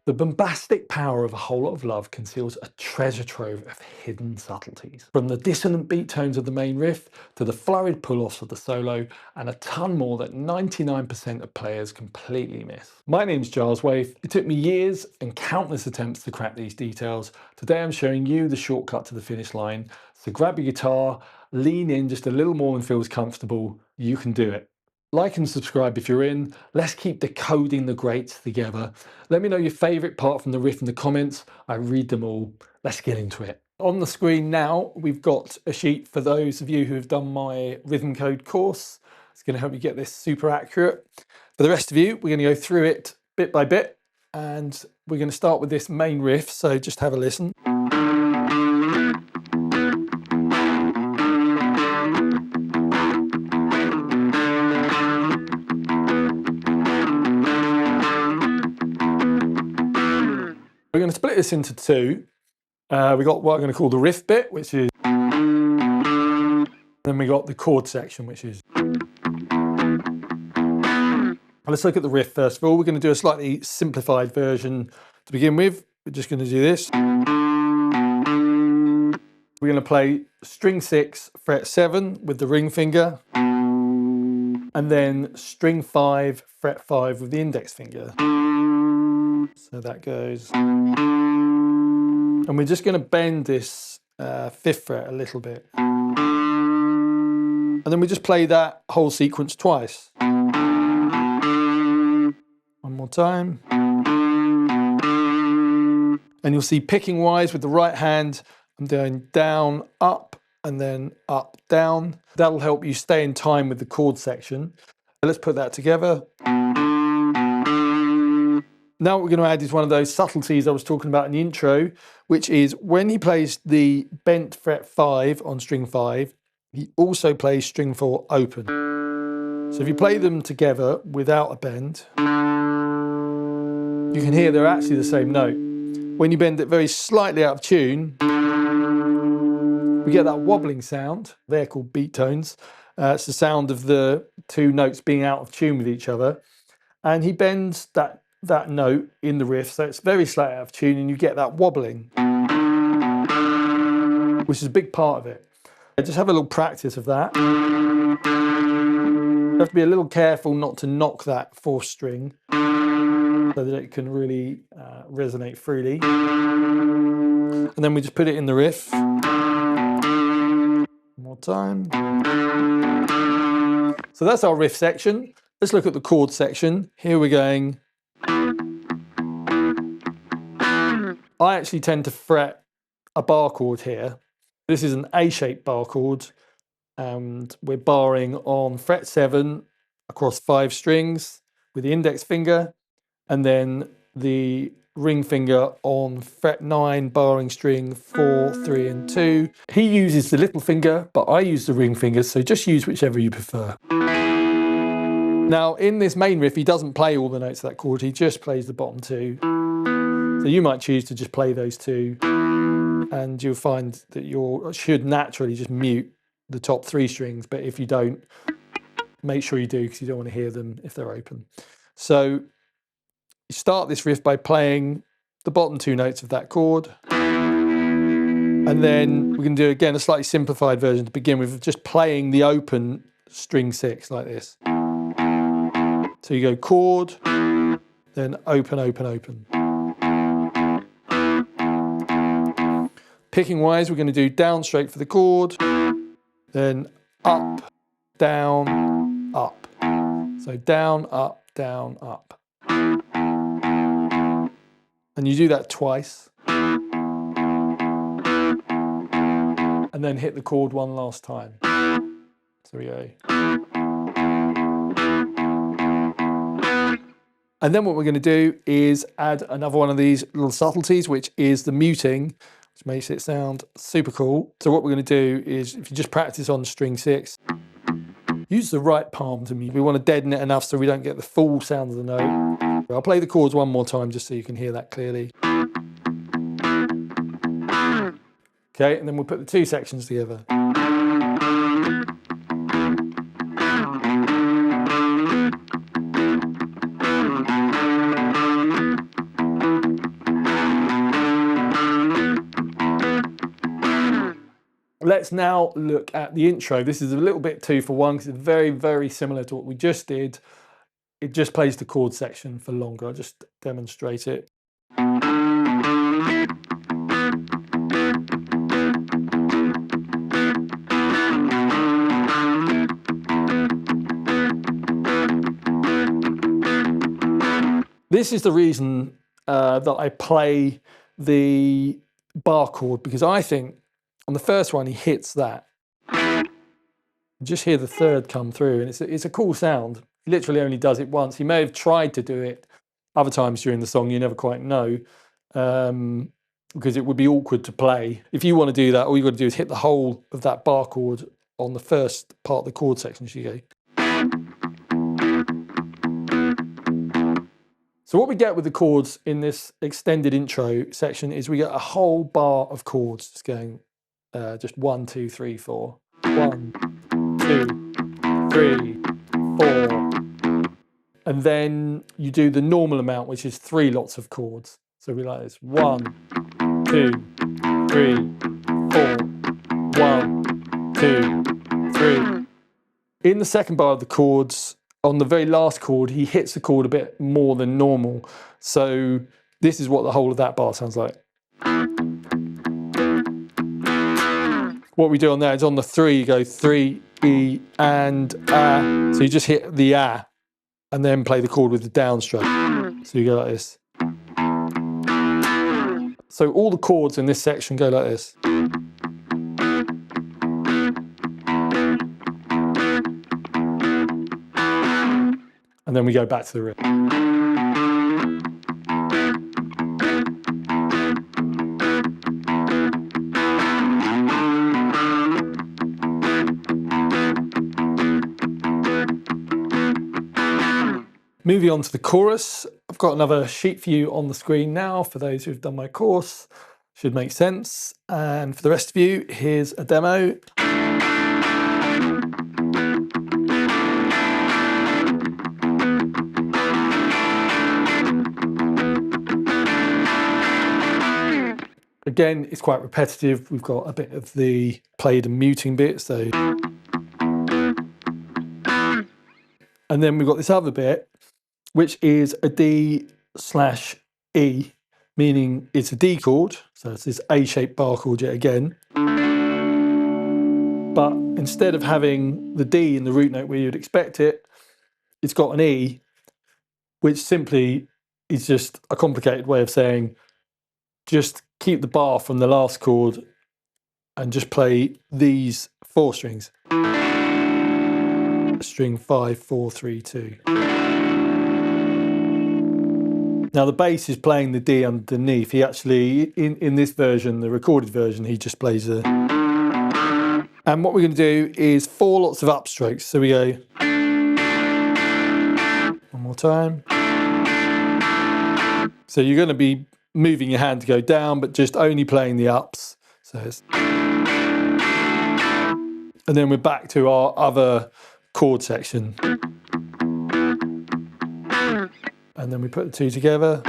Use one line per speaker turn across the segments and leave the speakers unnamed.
The bombastic power of A Whole Lot of Love conceals a treasure trove of hidden subtleties. From the dissonant beat tones of the main riff to the flurried pull-offs of the solo, and a ton more that 99% of players completely miss. My name's Giles Waith. It took me years and countless attempts to crack these details. Today I'm showing you the shortcut to the finish line. So grab your guitar, lean in just a little more than feels comfortable. You can do it. Like and subscribe if you're in. Let's keep decoding the greats together. Let me know your favourite part from the riff in the comments. I read them all. Let's get into it. On the screen now, we've got a sheet for those of you who have done my rhythm code course. It's going to help you get this super accurate. For the rest of you, we're going to go through it bit by bit, and we're going to start with this main riff, so just have a listen. We're going to split this into two. We got what I'm going to call the riff bit, which is, then we got the chord section, which is. Let's look at the riff first of all. We're going to do a slightly simplified version to begin with. We're just going to do this. We're going to play string 6, fret 7 with the ring finger, and then string 5, fret 5 with the index finger. So that goes. And we're just going to bend this 5th fret a little bit. And then we just play that whole sequence twice. One more time. And you'll see picking wise with the right hand, I'm doing down, up, and then up, down. That'll help you stay in time with the chord section. So let's put that together. Now what we're going to add is one of those subtleties I was talking about in the intro, which is when he plays the bent fret 5 on string 5, he also plays string 4 open. So if you play them together without a bend, you can hear they're actually the same note. When you bend it very slightly out of tune, we get that wobbling sound. They're called beat tones. It's the sound of the two notes being out of tune with each other. And he bends that note in the riff, so it's very slightly out of tune, and you get that wobbling, which is a big part of it. Just have a little practice of that. You have to be a little careful not to knock that 4th string so that it can really resonate freely. And then we just put it in the riff. One more time. So that's our riff section. Let's look at the chord section. Here we're going. I actually tend to fret a bar chord here. This is an A-shaped bar chord, and we're barring on fret 7 across 5 strings with the index finger, and then the ring finger on fret 9, barring string 4, 3, and 2. He uses the little finger, but I use the ring finger, so just use whichever you prefer. Now, in this main riff, he doesn't play all the notes of that chord, he just plays the bottom 2. So you might choose to just play those 2, and you'll find that you should naturally just mute the top 3 strings, but if you don't, make sure you do, because you don't want to hear them if they're open. So you start this riff by playing the bottom 2 notes of that chord, and then we're going to do again a slightly simplified version to begin with, just playing the open string 6 like this. So you go chord, then open, open, open. Picking wise, we're going to do down straight for the chord, then up, down, up. So down, up, up. And you do that twice. And then hit the chord one last time. So we go. And then what we're going to do is add another one of these little subtleties, which is the muting, which makes it sound super cool. So what we're going to do is, if you just practice on string 6, use the right palm to mute. We want to deaden it enough so we don't get the full sound of the note. I'll play the chords one more time just so you can hear that clearly. Okay, and then we'll put the 2 sections together. let's now look at the intro. This is a little bit 2-for-1 because it's very, very similar to what we just did. It just plays the chord section for longer. I'll just demonstrate it. This is the reason that I play the bar chord, because I think on the first one he hits that. You just hear the third come through, and it's a cool sound. He literally only does it once. He may have tried to do it other times during the song, you never quite know, because it would be awkward to play. If you want to do that, all you've got to do is hit the whole of that bar chord on the first part of the chord section. So you go. So what we get with the chords in this extended intro section is we get a whole bar of chords just going, just 1, 2, 3, 4. 1, 2, 3, 4. And then you do the normal amount, which is 3 lots of chords. So we like this: 1, 2, 3, 4. 1, 2, 3. In the second bar of the chords, on the very last chord, he hits the chord a bit more than normal. So this is what the whole of that bar sounds like. What we do on that is on the 3, you go 3, E, and A. So you just hit the A and then play the chord with the downstroke. So you go like this. So all the chords in this section go like this. And then we go back to the riff. Moving on to the chorus, I've got another sheet for you on the screen now. For those who've done my course, should make sense. And for the rest of you, here's a demo. Again, it's quite repetitive. We've got a bit of the played and muting bit, so. And then we've got this other bit, which is a D/E, meaning it's a D chord. So it's this A-shaped bar chord yet again. But instead of having the D in the root note where you'd expect it, it's got an E, which simply is just a complicated way of saying, just keep the bar from the last chord and just play these 4 strings. String 5, 4, 3, 2. Now the bass is playing the D underneath. He actually, in this version, the recorded version, he just plays the. And what we're going to do is 4 lots of upstrokes. So we go. One more time. So you're going to be moving your hand to go down, but just only playing the ups. So it's. And then we're back to our other chord section. And then we put the 2 together.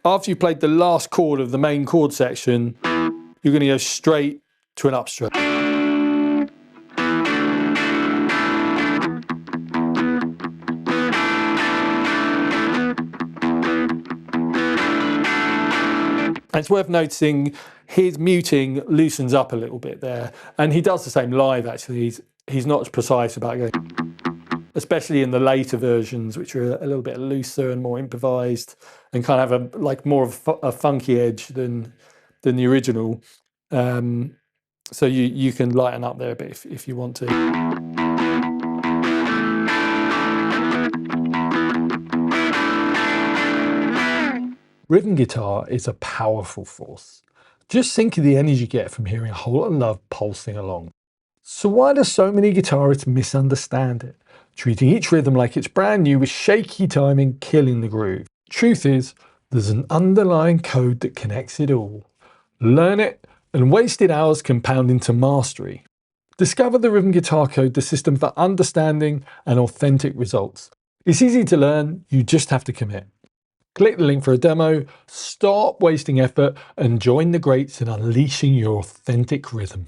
After you've played the last chord of the main chord section, you're going to go straight to an upstroke. And it's worth noticing his muting loosens up a little bit there. And he does the same live, actually. He's not as precise about going, especially in the later versions, which are a little bit looser and more improvised and kind of have more of a funky edge than the original. So you can lighten up there a bit if you want to. Rhythm guitar is a powerful force. Just think of the energy you get from hearing a whole lot of love pulsing along. So why do so many guitarists misunderstand it, treating each rhythm like it's brand new with shaky timing killing the groove? Truth is, there's an underlying code that connects it all. Learn it, and wasted hours compound into mastery. Discover the Rhythm Guitar Code, the system for understanding and authentic results. It's easy to learn, you just have to commit. Click the link for a demo, stop wasting effort, and join the greats in unleashing your authentic rhythm.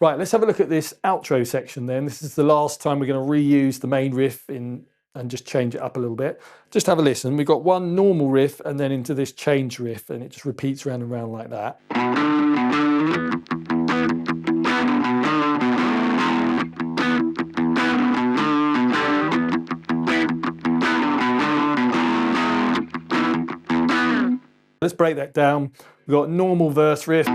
Right, let's have a look at this outro section then. This is the last time we're going to reuse the main riff and just change it up a little bit. Just have a listen. We've got one normal riff and then into this change riff, and it just repeats round and round like that. Let's break that down. We've got normal verse riff.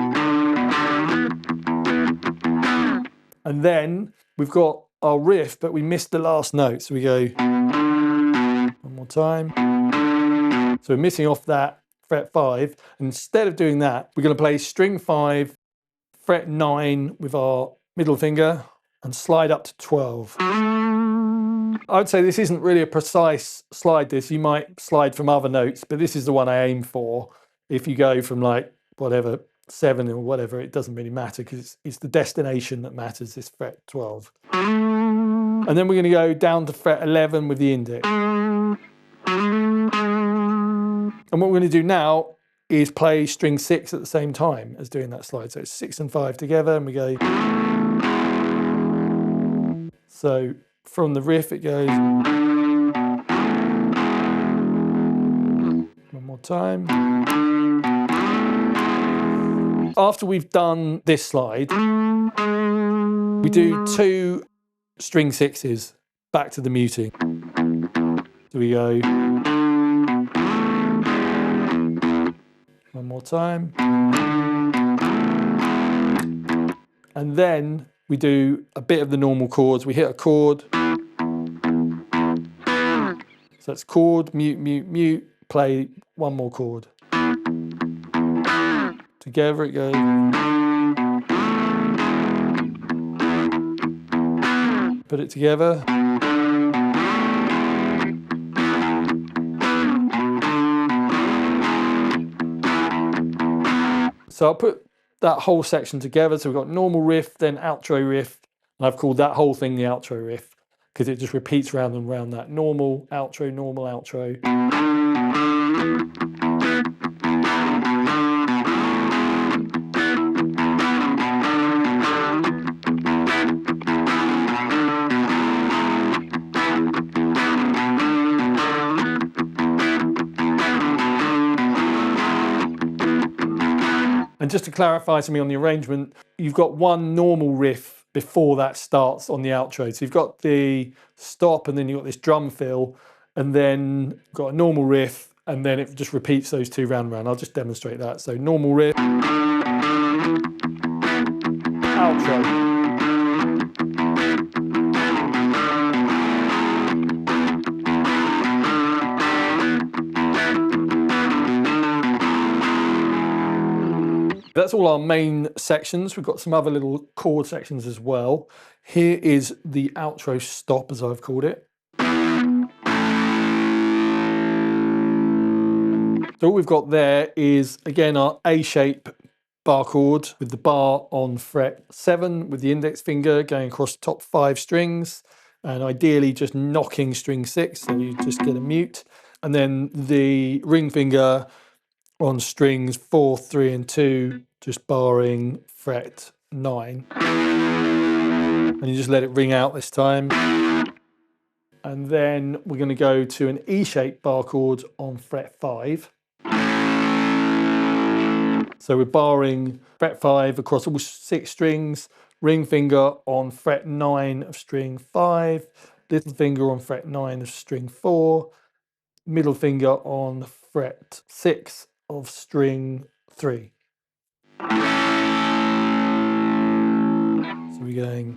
And then we've got our riff, but we missed the last note. So we go one more time. So we're missing off that fret 5. And instead of doing that, we're going to play string 5, fret 9 with our middle finger and slide up to 12. I would say this isn't really a precise slide this. You might slide from other notes, but this is the one I aim for. If you go from like whatever, 7 or whatever, it doesn't really matter because it's the destination that matters, this fret 12. And then we're going to go down to fret 11 with the index. And what we're going to do now is play string 6 at the same time as doing that slide. So it's 6 and 5 together, and we go. So from the riff, it goes. One more time. After we've done this slide, we do 2 string 6s back to the muting. So we go. One more time. And then we do a bit of the normal chords. We hit a chord. So it's chord, mute, mute, mute, play one more chord. Together it goes. Put it together. So I'll put that whole section together. So we've got normal riff, then outro riff. And I've called that whole thing the outro riff because it just repeats round and round that normal, outro, normal, outro. And just to clarify something on the arrangement, you've got one normal riff before that starts on the outro. So you've got the stop and then you've got this drum fill and then you've got a normal riff and then it just repeats those 2 round and round. I'll just demonstrate that. So normal riff, outro. That's all our main sections. We've got some other little chord sections as well. Here is the outro stop, as I've called it. So what we've got there is, again, our A-shape bar chord with the bar on fret 7 with the index finger going across the top 5 strings and ideally just knocking string 6, so you just get a mute. And then the ring finger on strings 4, 3 and 2, just barring fret 9. And you just let it ring out this time. And then we're going to go to an E-shaped bar chord on fret 5. So we're barring fret 5 across all 6 strings, ring finger on fret 9 of string 5, little finger on fret 9 of string 4, middle finger on fret 6 of string 3. So we're going.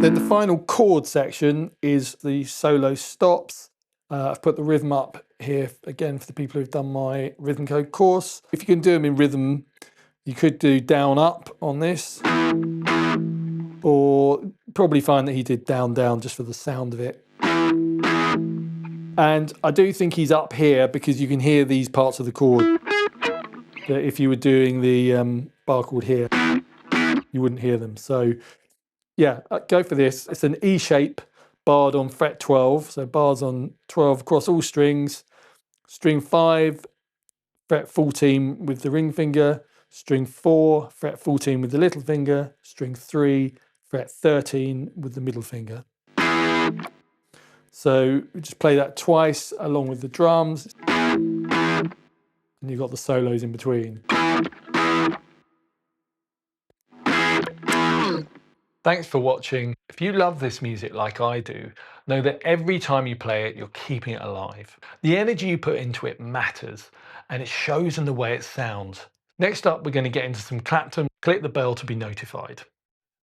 Then the final chord section is the solo stops. I've put the rhythm up here again for the people who've done my rhythm code course. If you can do them in rhythm, you could do down up on this, or probably find that he did down down just for the sound of it. And I do think he's up here because you can hear these parts of the chord. That if you were doing the bar chord here, you wouldn't hear them. So yeah, go for this. It's an E-shape barred on fret 12, so bars on 12 across all strings. String 5, fret 14 with the ring finger. String 4, fret 14 with the little finger. String 3, fret 13 with the middle finger. So we just play that twice along with the drums, and you've got the solos in between. Thanks for watching. If you love this music like I do, know that every time you play it, you're keeping it alive. The energy you put into it matters, and it shows in the way it sounds. Next up, we're going to get into some Clapton. Click the bell to be notified.